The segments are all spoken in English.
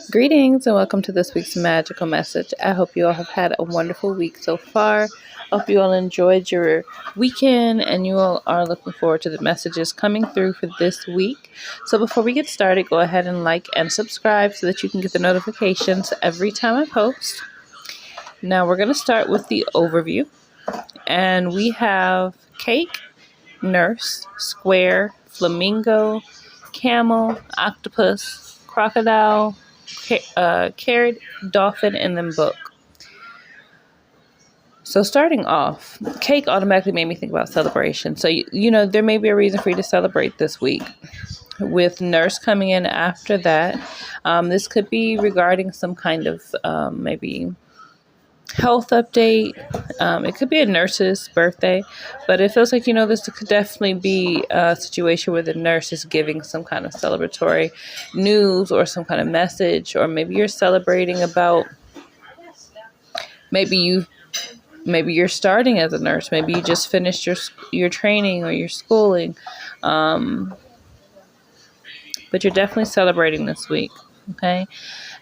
Greetings and welcome to this week's magical message. I hope you all have had a wonderful week so far. I hope you all enjoyed your weekend and you all are looking forward to the messages coming through for this week. So before we get started, go ahead and like and subscribe so that you can get the notifications every time I post. Now we're going to start with the overview. And we have cake, nurse, square, flamingo, camel, octopus, crocodile, carrot, dolphin, and then book. So starting off, cake automatically made me think about celebration. So, there may be a reason for you to celebrate this week. With nurse coming in after that, this could be regarding some kind of maybe health update. It could be a nurse's birthday, but it feels like, this could definitely be a situation where the nurse is giving some kind of celebratory news or some kind of message, or maybe you're celebrating about maybe you're starting as a nurse. Maybe you just finished your training or your schooling. But you're definitely celebrating this week. Okay.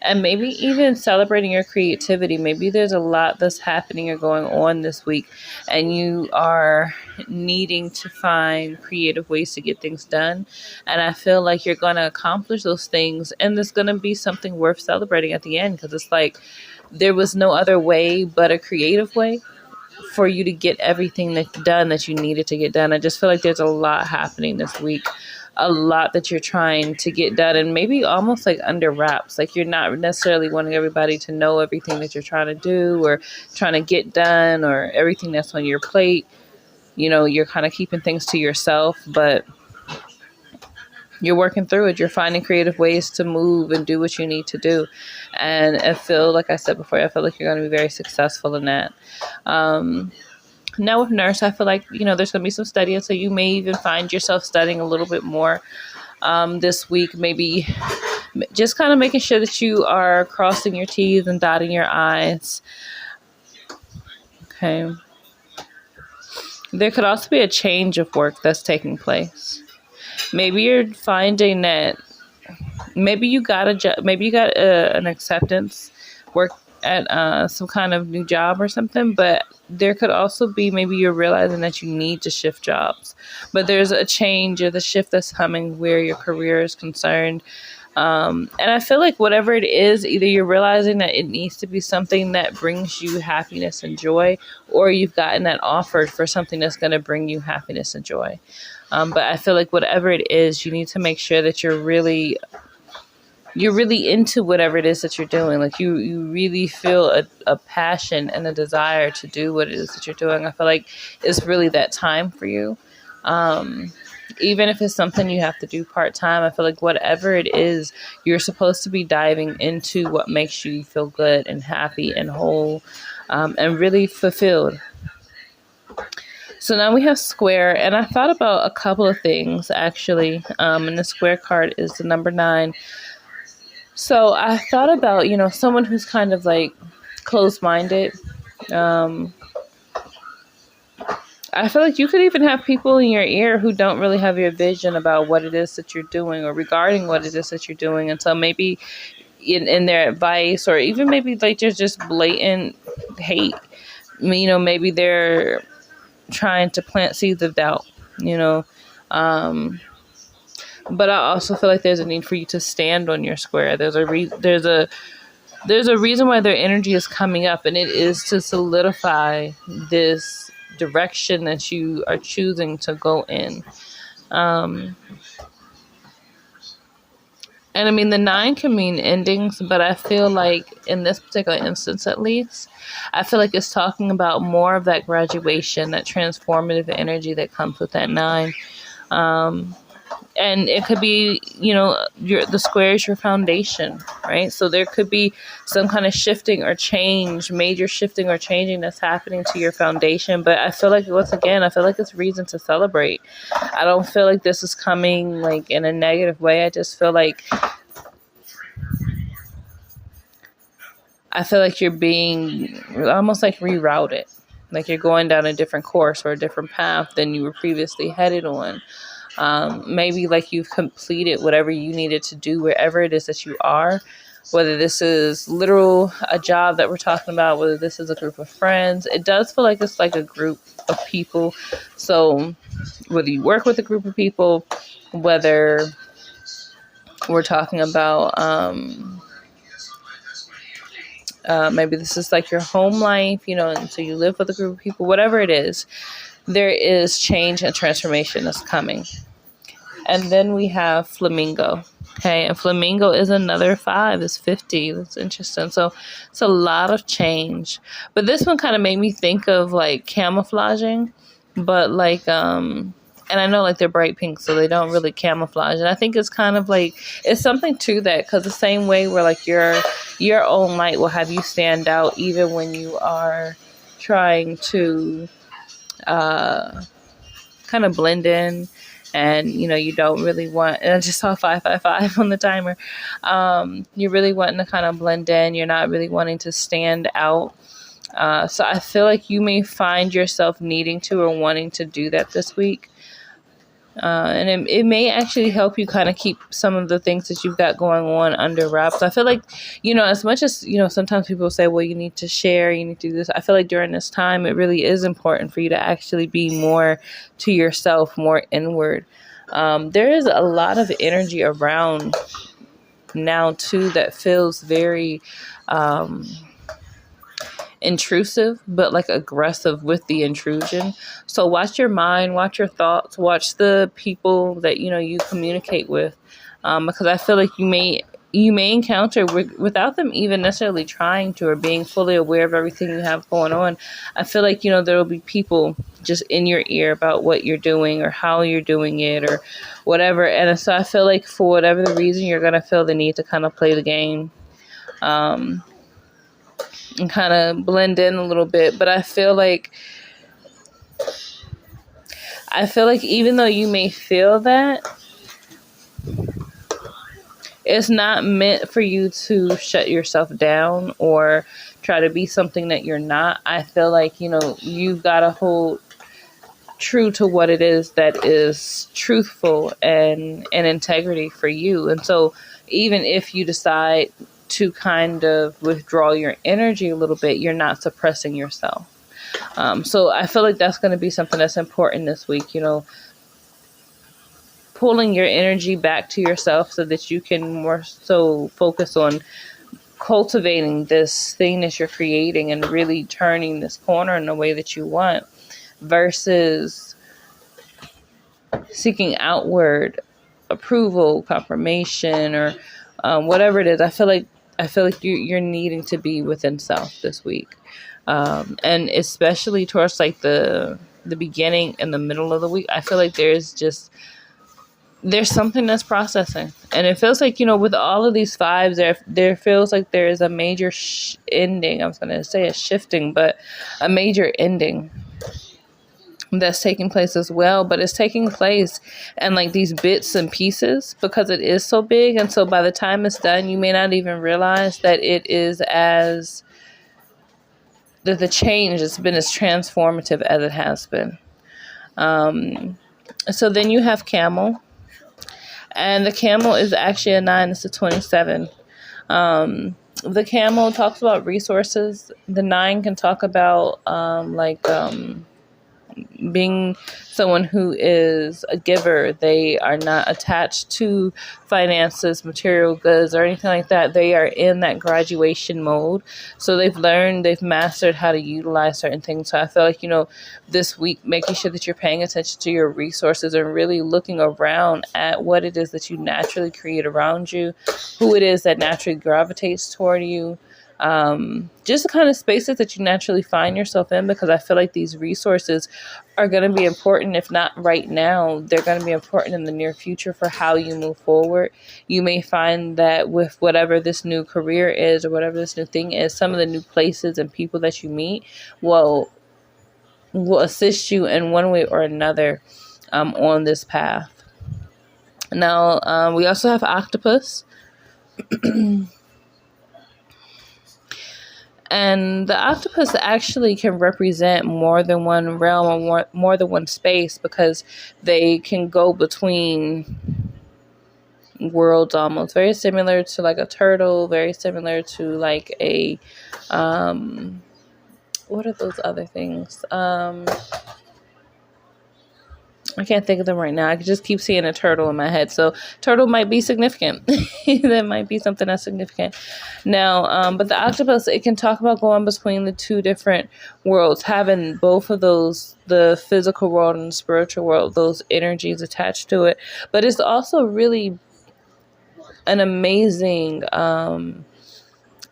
And maybe even celebrating your creativity. Maybe there's a lot that's happening or going on this week, and you are needing to find creative ways to get things done. And I feel like you're going to accomplish those things, and there's going to be something worth celebrating at the end, because it's like there was no other way but a creative way for you to get everything that's done that you needed to get done. I just feel like there's a lot happening this week. A lot that you're trying to get done, and maybe almost like under wraps. Like you're not necessarily wanting everybody to know everything that you're trying to do or trying to get done or everything that's on your plate. You're kind of keeping things to yourself, but you're working through it. You're finding creative ways to move and do what you need to do. And like I said before, I feel like you're going to be very successful in that. Now with nurse, I feel like, there's going to be some studying. So you may even find yourself studying a little bit more this week. Maybe just kind of making sure that you are crossing your T's and dotting your I's. Okay. There could also be a change of work that's taking place. Maybe you're finding that maybe you got a job, maybe you got an acceptance work at some kind of new job or something, but there could also be maybe you're realizing that you need to shift jobs, but there's a change or the shift that's coming where your career is concerned. And I feel like whatever it is, either you're realizing that it needs to be something that brings you happiness and joy, or you've gotten that offered for something that's going to bring you happiness and joy. But I feel like whatever it is, you need to make sure that you're really into whatever it is that you're doing. Like you really feel a passion and a desire to do what it is that you're doing. I feel like it's really that time for you. Even if it's something you have to do part-time, I feel like whatever it is, you're supposed to be diving into what makes you feel good and happy and whole, and really fulfilled. So now we have square, and I thought about a couple of things actually. And the square card is the number 9. So I thought about, someone who's kind of like closed-minded. I feel like you could even have people in your ear who don't really have your vision about what it is that you're doing or regarding what it is that you're doing. And so maybe in their advice, or even maybe like there's just blatant hate. Maybe they're trying to plant seeds of doubt, but I also feel like there's a need for you to stand on your square. There's a reason why their energy is coming up, and it is to solidify this direction that you are choosing to go in. And I mean, the 9 can mean endings, but I feel like in this particular instance, at least, I feel like it's talking about more of that graduation, that transformative energy that comes with that 9. And it could be, the square is your foundation, right? So there could be some kind of shifting or change, major shifting or changing that's happening to your foundation. But I feel like, once again, it's reason to celebrate. I don't feel like this is coming like in a negative way. I just feel like you're being almost like rerouted. Like you're going down a different course or a different path than you were previously headed on. Maybe like you've completed whatever you needed to do wherever it is that you are, whether this is literal a job that we're talking about, whether this is a group of friends. It does feel like it's like a group of people. So whether you work with a group of people, whether we're talking about maybe this is like your home life, and so you live with a group of people, whatever it is, there is change and transformation that's coming. And then we have Flamingo. Okay, and Flamingo is another 5. It's 50. That's interesting. So it's a lot of change. But this one kind of made me think of like camouflaging, but like and I know like they're bright pink, so they don't really camouflage. And I think it's kind of like it's something to that, because the same way where like your own light will have you stand out even when you are trying to kind of blend in, and you don't really want, and I just saw 555 on the timer. You're really wanting to kind of blend in. You're not really wanting to stand out. So I feel like you may find yourself needing to or wanting to do that this week. And it may actually help you kind of keep some of the things that you've got going on under wraps. I feel like, as much as, sometimes people say, well, you need to share, you need to do this. I feel like during this time, it really is important for you to actually be more to yourself, more inward. There is a lot of energy around now, too, that feels very intrusive, but like aggressive with the intrusion. So watch your mind, watch your thoughts, watch the people that you communicate with, because I feel like you may encounter without them even necessarily trying to or being fully aware of everything you have going on. I feel like there will be people just in your ear about what you're doing or how you're doing it or whatever. And so I feel like for whatever the reason, you're gonna feel the need to kind of play the game. And kind of blend in a little bit. But I feel like even though you may feel that, it's not meant for you to shut yourself down or try to be something that you're not. I feel like, you've got to hold true to what it is that is truthful and integrity for you. And so even if you decide to kind of withdraw your energy a little bit, you're not suppressing yourself. So I feel like that's going to be something that's important this week, pulling your energy back to yourself so that you can more so focus on cultivating this thing that you're creating and really turning this corner in the way that you want, versus seeking outward approval, confirmation, or whatever it is. I feel like you're needing to be within self this week, and especially towards like the beginning and the middle of the week. I feel like there's something that's processing, and it feels like with all of these 5s, there feels like there is a major ending. I was going to say a shifting, but a major ending that's taking place as well, but it's taking place in like these bits and pieces because it is so big. And so by the time it's done, you may not even realize that it is that the change has been as transformative as it has been. So then you have Camel, and the Camel is actually a 9. It's a 27. The Camel talks about resources. The 9 can talk about being someone who is a giver. They are not attached to finances, material goods, or anything like that. They are in that graduation mode. So they've mastered how to utilize certain things. So I feel like, this week, making sure that you're paying attention to your resources and really looking around at what it is that you naturally create around you, who it is that naturally gravitates toward you. Just the kind of spaces that you naturally find yourself in, because I feel like these resources are going to be important. If not right now, they're going to be important in the near future for how you move forward. You may find that with whatever this new career is or whatever this new thing is, some of the new places and people that you meet will assist you in one way or another on this path. Now, we also have Octopus. And the octopus actually can represent more than one realm or more than one space, because they can go between worlds almost. Very similar to like a turtle, very similar to like a, what are those other things? I can't think of them right now. I just keep seeing a turtle in my head. So turtle might be significant. That might be something that's significant. Now, but the octopus, it can talk about going between the two different worlds, having both of those, the physical world and the spiritual world, those energies attached to it. But it's also really an amazing,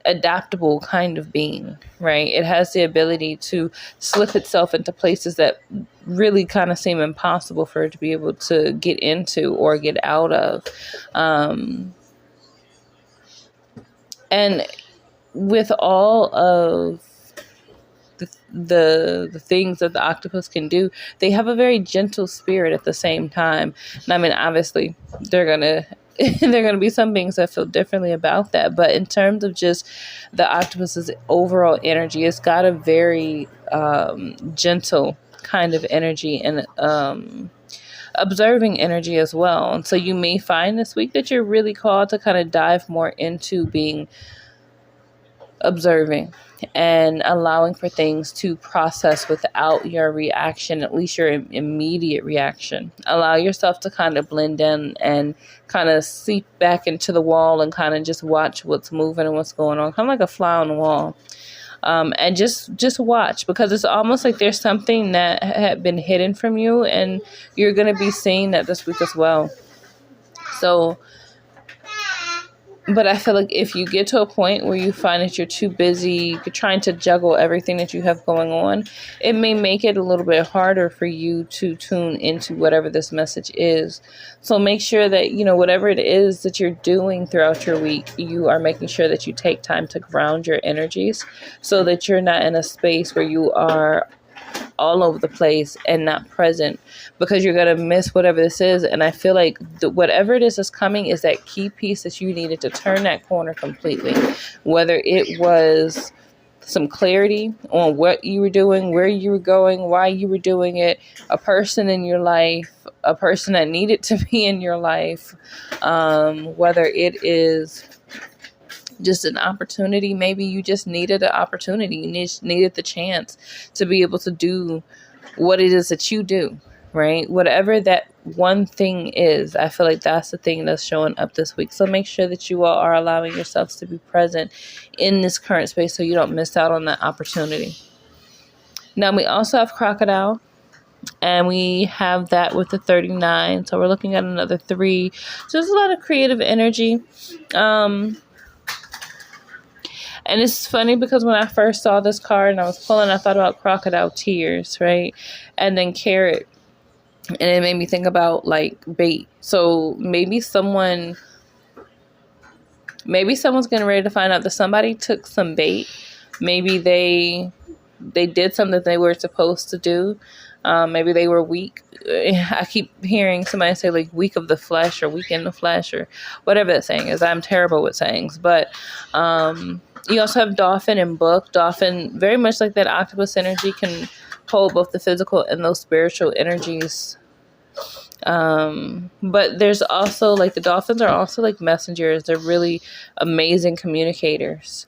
adaptable kind of being, right? It has the ability to slip itself into places that really kind of seem impossible for it to be able to get into or get out of. And with all of the things that the octopus can do, they have a very gentle spirit at the same time. And I mean, obviously, they're gonna be some beings that feel differently about that. But in terms of just the octopus's overall energy, it's got a very gentle kind of energy and observing energy as well. And so you may find this week that you're really called to kind of dive more into being observing and allowing for things to process without your reaction, at least your immediate reaction. Allow yourself to kind of blend in and kind of seep back into the wall and kind of just watch what's moving and what's going on, kind of like a fly on the wall. And just watch, because it's almost like there's something that had been hidden from you, and you're going to be seeing that this week as well. So, but I feel like if you get to a point where you find that you're too busy, you're trying to juggle everything that you have going on, it may make it a little bit harder for you to tune into whatever this message is. So make sure that, whatever it is that you're doing throughout your week, you are making sure that you take time to ground your energies so that you're not in a space where you are all over the place and not present, because you're going to miss whatever this is. And I feel like whatever it is that's coming is that key piece that you needed to turn that corner completely, whether it was some clarity on what you were doing, where you were going, why you were doing it, a person in your life, a person that needed to be in your life, whether it is just an opportunity. Maybe you just needed an opportunity. You needed the chance to be able to do what it is that you do, right? Whatever that one thing is, I feel like that's the thing that's showing up this week. So make sure that you all are allowing yourselves to be present in this current space so you don't miss out on that opportunity. Now, we also have Crocodile, and we have that with the 39. So we're looking at another 3. So there's a lot of creative energy. And it's funny because when I first saw this card and I was pulling, I thought about crocodile tears, right? And then carrot. And it made me think about like bait. So maybe someone's getting ready to find out that somebody took some bait. Maybe they did something that they were supposed to do. Maybe they were weak. I keep hearing somebody say like weak of the flesh or weak in the flesh or whatever that saying is. I'm terrible with sayings. But you also have dolphin and book. Dolphin, very much like that octopus energy, can hold both the physical and those spiritual energies. But there's also like the dolphins are also like messengers. They're really amazing communicators.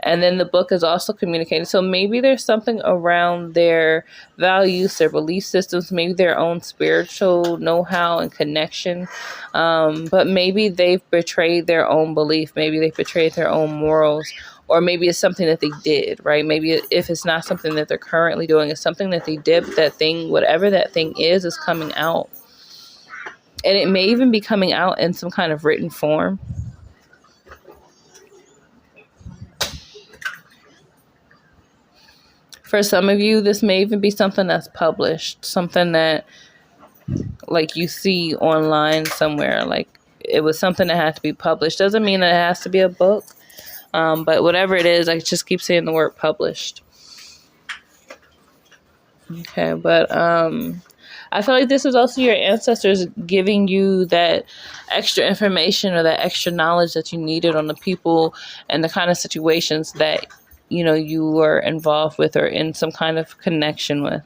And then the book is also communicating. So maybe there's something around their values, their belief systems, maybe their own spiritual know-how and connection. But maybe they've betrayed their own belief. Maybe they've betrayed their own morals. Or maybe it's something that they did, right? Maybe if it's not something that they're currently doing, it's something that they did. That thing, whatever that thing is coming out. And it may even be coming out in some kind of written form. For some of you, this may even be something that's published, something that like you see online somewhere, like it was something that had to be published. Doesn't mean that it has to be a book, but whatever it is, I just keep saying the word published. Okay, but I feel like this is also your ancestors giving you that extra information or that extra knowledge that you needed on the people and the kind of situations that you were involved with or in some kind of connection with.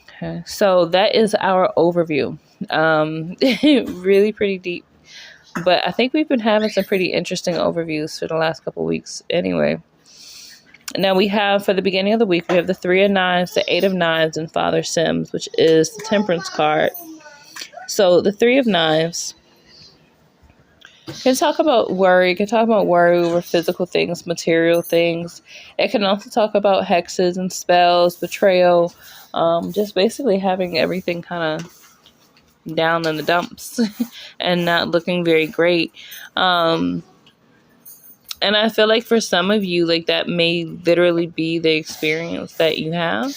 Okay, so that is our overview. Really pretty deep, but I think we've been having some pretty interesting overviews for the last couple of weeks anyway. Now we have, for the beginning of the week, we have the 3 of Knives, the 8 of Knives, and Father Sims, which is the Temperance card. So the 3 of Knives can talk about worry. It can talk about worry over physical things, material things. It can also talk about hexes and spells, betrayal, just basically having everything kind of down in the dumps and not looking very great. And I feel like for some of you, like that may literally be the experience that you have.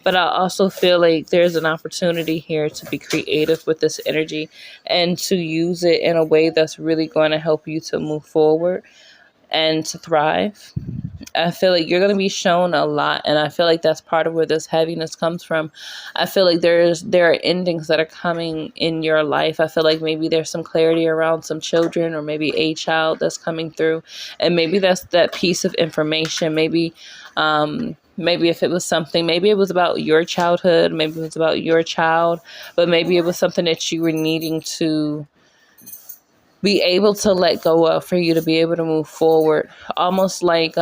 But I also feel like there's an opportunity here to be creative with this energy and to use it in a way that's really going to help you to move forward and to thrive. I feel like you're going to be shown a lot, and I feel like that's part of where this heaviness comes from. I feel like there are endings that are coming in your life. I feel like maybe there's some clarity around some children or maybe a child that's coming through, and maybe that's that piece of information. Maybe if it was something, maybe it was about your childhood, maybe it was about your child, but maybe it was something that you were needing to be able to let go of for you to be able to move forward. Almost like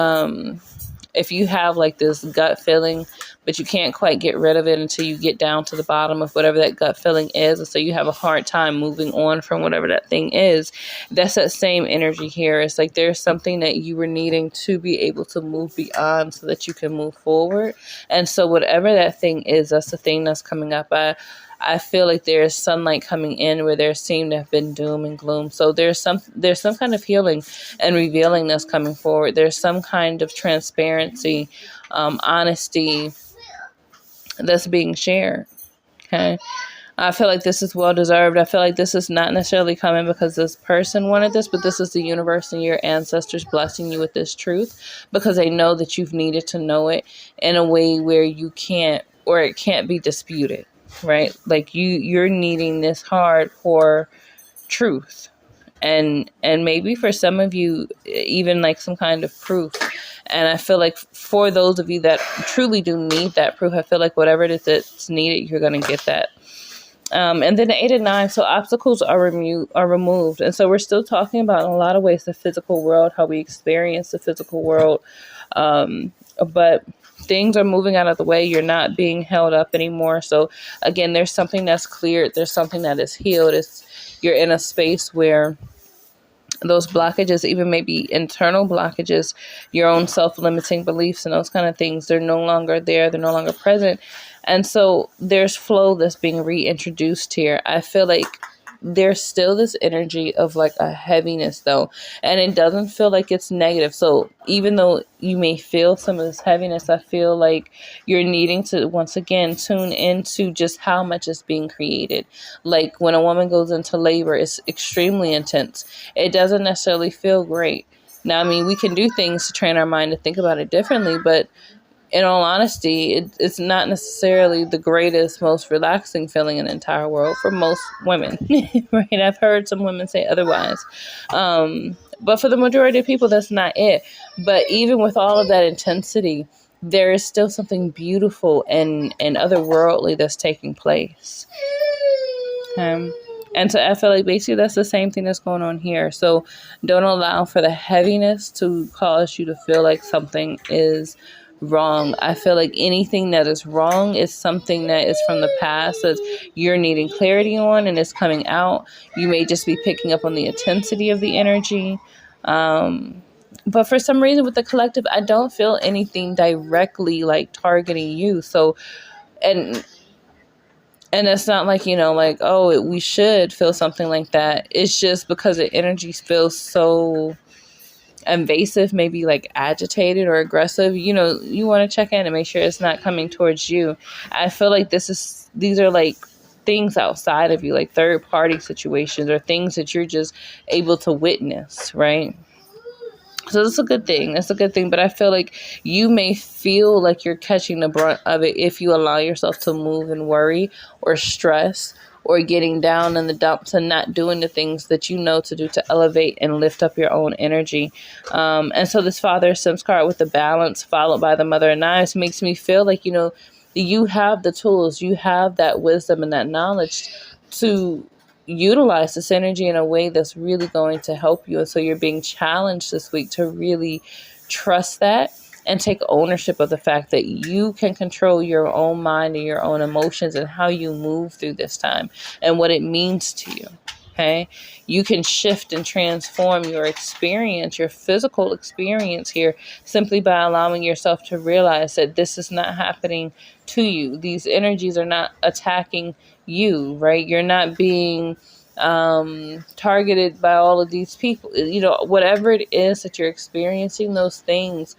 if you have like this gut feeling, but you can't quite get rid of it until you get down to the bottom of whatever that gut feeling is. And so you have a hard time moving on from whatever that thing is. That's that same energy here. It's like there's something that you were needing to be able to move beyond so that you can move forward. And so whatever that thing is, that's the thing that's coming up. I feel like there's sunlight coming in where there seemed to have been doom and gloom. So there's some kind of healing and revealing that's coming forward. There's some kind of transparency, honesty that's being shared. Okay. I feel like this is well deserved. I feel like this is not necessarily coming because this person wanted this, but this is the universe and your ancestors blessing you with this truth because they know that you've needed to know it in a way where you can't, or it can't be disputed. Right? Like you're needing this hardcore truth. And maybe for some of you, even like some kind of proof. And I feel like for those of you that truly do need that proof, I feel like whatever it is that's needed, you're going to get that. And then the 8 and 9, so obstacles are removed. And so we're still talking about in a lot of ways the physical world, how we experience the physical world. But things are moving out of the way. You're not being held up anymore. So again, there's something that's cleared. There's something that is healed. You're in a space where those blockages, even maybe internal blockages, your own self-limiting beliefs and those kind of things, they're no longer there. They're no longer present. And so there's flow that's being reintroduced here. I feel like there's still this energy of like a heaviness though, and it doesn't feel like it's negative. So even though you may feel some of this heaviness, I feel like you're needing to once again tune into just how much is being created. Like when a woman goes into labor, it's extremely intense. It doesn't necessarily feel great. Now, I mean, we can do things to train our mind to think about it differently, but in all honesty, it's not necessarily the greatest, most relaxing feeling in the entire world for most women, right? I've heard some women say otherwise. But for the majority of people, that's not it. But even with all of that intensity, there is still something beautiful and otherworldly that's taking place. And so I feel like basically that's the same thing that's going on here. So don't allow for the heaviness to cause you to feel like something is wrong. I feel like anything that is wrong is something that is from the past that you're needing clarity on and it's coming out. You may just be picking up on the intensity of the energy. But for some reason with the collective, I don't feel anything directly like targeting you. So, and it's not like, like, oh, we should feel something like that. It's just because the energy feels so invasive, maybe like agitated or aggressive, you want to check in and make sure it's not coming towards you. I feel like these are like things outside of you, like third party situations or things that you're just able to witness, right? So that's a good thing. That's a good thing. But I feel like you may feel like you're catching the brunt of it if you allow yourself to move and worry or stress or getting down in the dumps and not doing the things that you know to do to elevate and lift up your own energy. And so this Father of Sims card with the balance followed by the Mother of Knives makes me feel like, you have the tools, you have that wisdom and that knowledge to utilize this energy in a way that's really going to help you. And so you're being challenged this week to really trust that and take ownership of the fact that you can control your own mind and your own emotions and how you move through this time and what it means to you. Okay, you can shift and transform your experience, your physical experience here, simply by allowing yourself to realize that this is not happening to you. These energies are not attacking you, right? You're not being targeted by all of these people. Whatever it is that you're experiencing, those things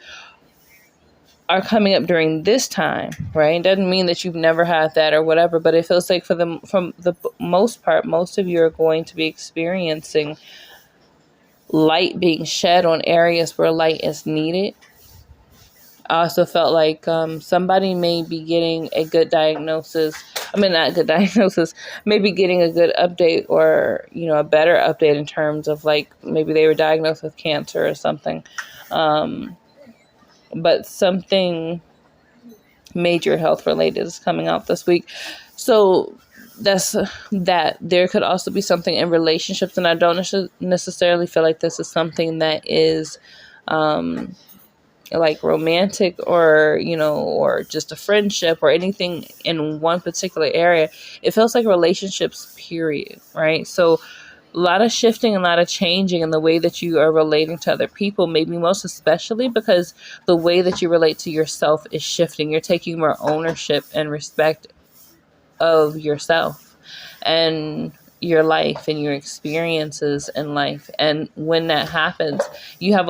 are coming up during this time, right? It doesn't mean that you've never had that or whatever, but it feels like from the most part, most of you are going to be experiencing light being shed on areas where light is needed. I also felt like somebody may be getting a good diagnosis. Not good diagnosis, maybe getting a good update or, a better update in terms of like maybe they were diagnosed with cancer or something. But something major health related is coming out this week. So that's that. There could also be something in relationships, and I don't necessarily feel like this is something that is like romantic or, or just a friendship or anything in one particular area. It feels like relationships, period, right? So a lot of shifting, a lot of changing in the way that you are relating to other people, maybe most especially because the way that you relate to yourself is shifting. You're taking more ownership and respect of yourself and your life and your experiences in life. And when that happens, you have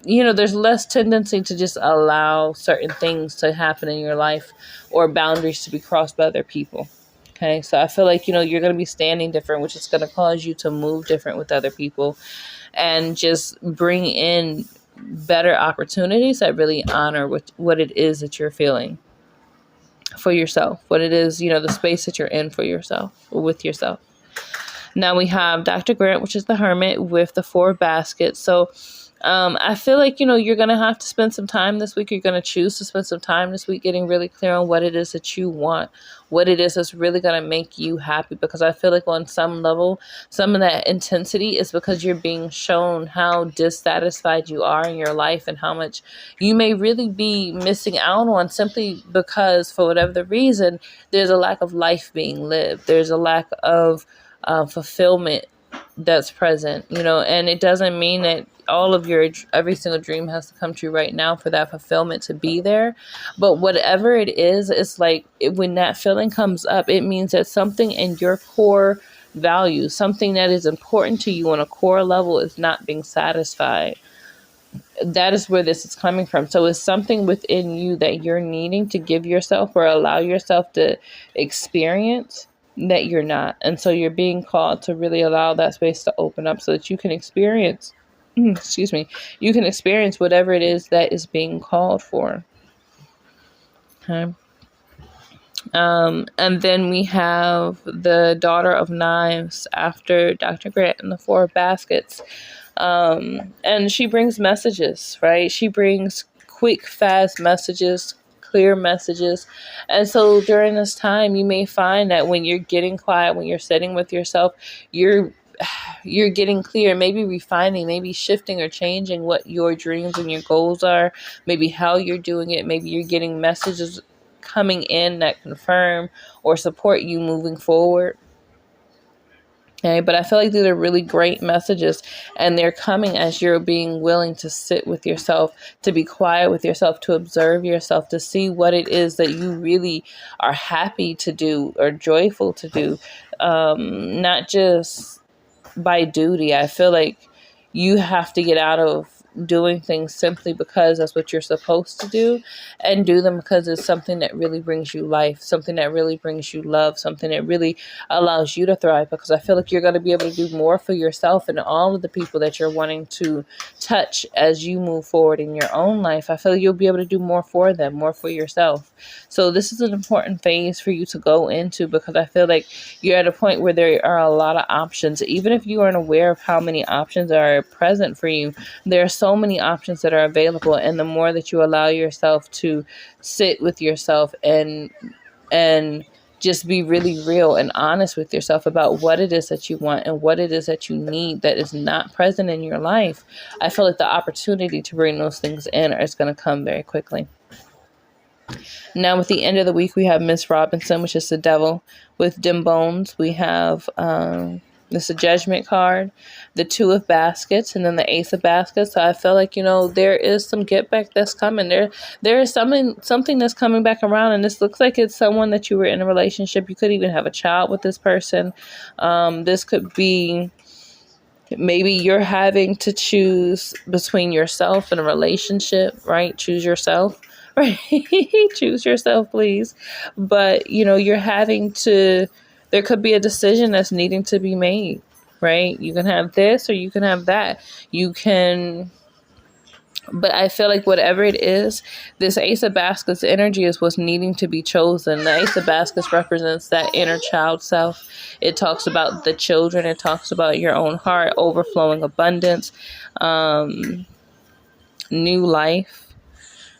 there's less tendency to just allow certain things to happen in your life or boundaries to be crossed by other people. Okay, so I feel like, you're going to be standing different, which is going to cause you to move different with other people and just bring in better opportunities that really honor what it is that you're feeling for yourself, what it is, the space that you're in for yourself, or with yourself. Now we have Dr. Grant, which is the Hermit with the 4 baskets. So I feel like, you're going to have to spend some time this week. You're going to choose to spend some time this week getting really clear on what it is that you want, what it is that's really going to make you happy. Because I feel like on some level, some of that intensity is because you're being shown how dissatisfied you are in your life and how much you may really be missing out on simply because for whatever the reason, there's a lack of life being lived. There's a lack of fulfillment that's present, and it doesn't mean that all of every single dream has to come true right now for that fulfillment to be there. But whatever it is, it's like when that feeling comes up, it means that something in your core values, something that is important to you on a core level is not being satisfied. That is where this is coming from. So it's something within you that you're needing to give yourself or allow yourself to experience that you're not. And so you're being called to really allow that space to open up so that you can experience, you can experience whatever it is that is being called for. Okay. And then we have the Daughter of Knives after Dr. Grant and the 4 baskets. And she brings messages, right? She brings quick, fast messages, clear messages. And so during this time, you may find that when you're getting quiet, when you're sitting with yourself, you're getting clear, maybe refining, maybe shifting or changing what your dreams and your goals are, maybe how you're doing it. Maybe you're getting messages coming in that confirm or support you moving forward. Okay, but I feel like these are really great messages, and they're coming as you're being willing to sit with yourself, to be quiet with yourself, to observe yourself, to see what it is that you really are happy to do or joyful to do, not just by duty. I feel like you have to get out of doing things simply because that's what you're supposed to do, and do them because it's something that really brings you life, something that really brings you love, something that really allows you to thrive. Because I feel like you're going to be able to do more for yourself and all of the people that you're wanting to touch as you move forward in your own life. I feel like you'll be able to do more for them, more for yourself. So this is an important phase for you to go into, because I feel like you're at a point where there are a lot of options. Even if you aren't aware of how many options are present for you, there are so many options that are available. And the more that you allow yourself to sit with yourself and just be really real and honest with yourself about what it is that you want and what it is that you need that is not present in your life, I feel like the opportunity to bring those things in is going to come very quickly. Now, with the end of the week, we have Miss Robinson, which is the devil. With dim bones, we have this a judgment card, the two of baskets, and then the ace of baskets. So I feel like, there is some get back that's coming. There is something that's coming back around, and this looks like it's someone that you were in a relationship. You could even have a child with this person. This could be maybe you're having to choose between yourself and a relationship, right? Choose yourself. Right? Choose yourself, please. But, you're having to, there could be a decision that's needing to be made, right? You can have this or you can have that. But I feel like whatever it is, this Ace of Baskets energy is what's needing to be chosen. The Ace of Baskets represents that inner child self. It talks about the children. It talks about your own heart, overflowing abundance, new life.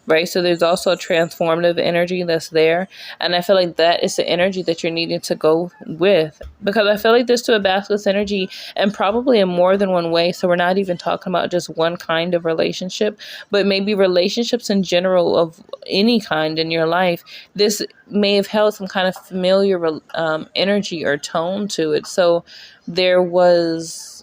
Right? So there's also a transformative energy that's there. And I feel like that is the energy that you're needing to go with. Because I feel like this to a basket's energy, and probably in more than one way. So we're not even talking about just one kind of relationship, but maybe relationships in general of any kind in your life. This may have held some kind of familiar energy or tone to it. So there was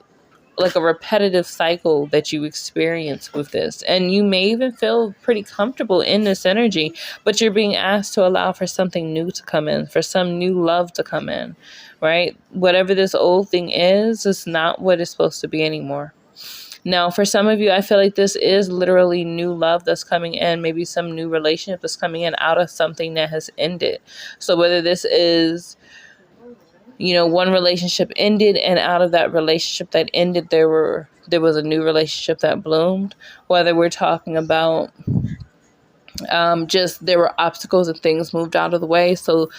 like a repetitive cycle that you experience with this. And you may even feel pretty comfortable in this energy, but you're being asked to allow for something new to come in, for some new love to come in, right? Whatever this old thing is not what it's supposed to be anymore. Now, for some of you, I feel like this is literally new love that's coming in, maybe some new relationship that's coming in out of something that has ended. So whether this is one relationship ended, and out of that relationship that ended, there was a new relationship that bloomed. Whether we're talking about just there were obstacles and things moved out of the way, so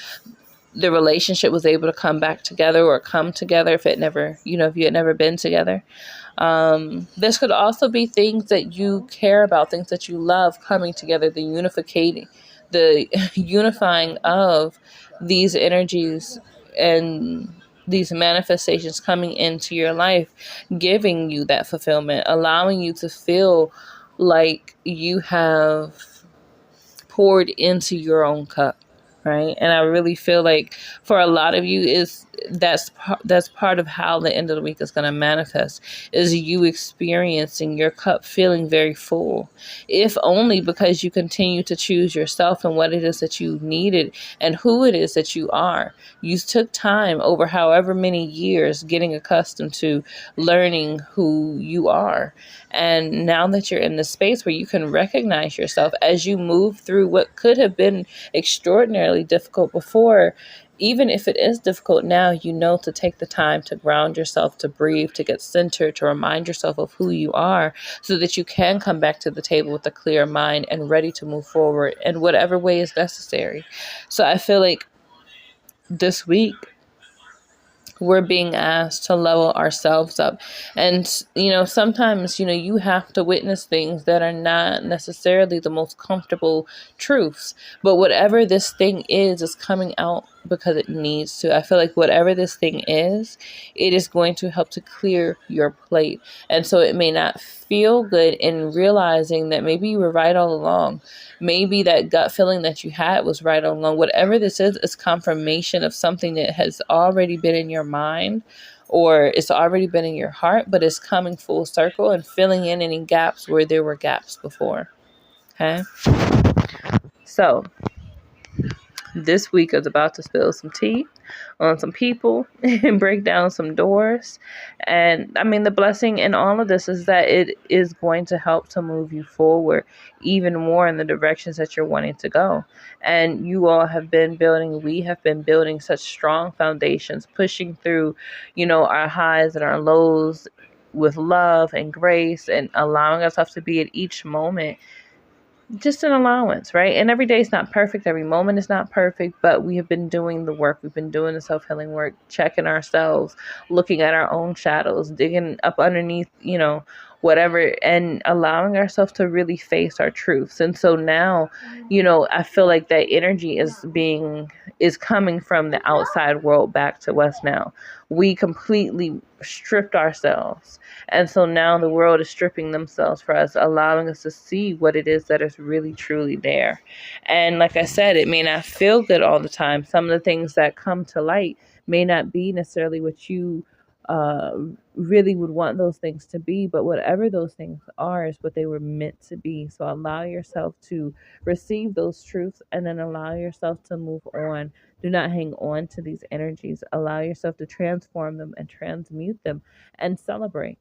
the relationship was able to come back together or come together if it never, if you had never been together. This could also be things that you care about, things that you love coming together, the unifying of these energies and these manifestations coming into your life, giving you that fulfillment, allowing you to feel like you have poured into your own cup, right? And I really feel like for a lot of you that's part of how the end of the week is going to manifest, is you experiencing your cup feeling very full, if only because you continue to choose yourself and what it is that you needed and who it is that you are. You took time over however many years getting accustomed to learning who you are. And now that you're in the space where you can recognize yourself as you move through what could have been extraordinarily difficult before, even if it is difficult now, to take the time to ground yourself, to breathe, to get centered, to remind yourself of who you are, so that you can come back to the table with a clear mind and ready to move forward in whatever way is necessary. So I feel like this week, we're being asked to level ourselves up. And, sometimes, you have to witness things that are not necessarily the most comfortable truths. But whatever this thing is coming out because it needs to. I feel like whatever this thing is, it is going to help to clear your plate. And so it may not feel good in realizing that maybe you were right all along. Maybe that gut feeling that you had was right all along. Whatever this is confirmation of something that has already been in your mind, or it's already been in your heart, but it's coming full circle and filling in any gaps where there were gaps before. Okay? So this week is about to spill some tea on some people and break down some doors. And I mean, the blessing in all of this is that it is going to help to move you forward even more in the directions that you're wanting to go. And you all have been building, we have been building such strong foundations, pushing through, our highs and our lows with love and grace, and allowing ourselves to be at each moment just an allowance, right? And every day is not perfect. Every moment is not perfect, but we have been doing the work. We've been doing the self-healing work, checking ourselves, looking at our own shadows, digging up underneath, whatever, and allowing ourselves to really face our truths. And so now, I feel like that energy is coming from the outside world back to us now. We completely stripped ourselves. And so now the world is stripping themselves for us, allowing us to see what it is that is really, truly there. And like I said, it may not feel good all the time. Some of the things that come to light may not be necessarily what you really would want those things to be, but whatever those things are is what they were meant to be. So allow yourself to receive those truths and then allow yourself to move on. Do not hang on to these energies. Allow yourself to transform them and transmute them and celebrate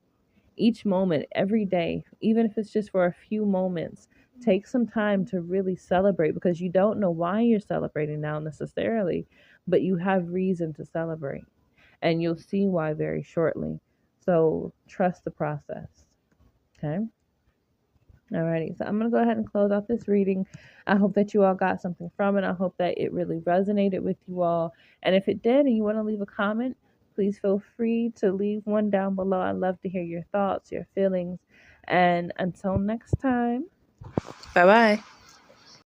each moment, every day, even if it's just for a few moments. Take some time to really celebrate, because you don't know why you're celebrating now necessarily, but you have reason to celebrate, and you'll see why very shortly. So trust the process. Okay. Alrighty, so I'm going to go ahead and close out this reading. I hope that you all got something from it. I hope that it really resonated with you all. And if it did and you want to leave a comment, please feel free to leave one down below. I'd love to hear your thoughts, your feelings. And until next time, bye-bye.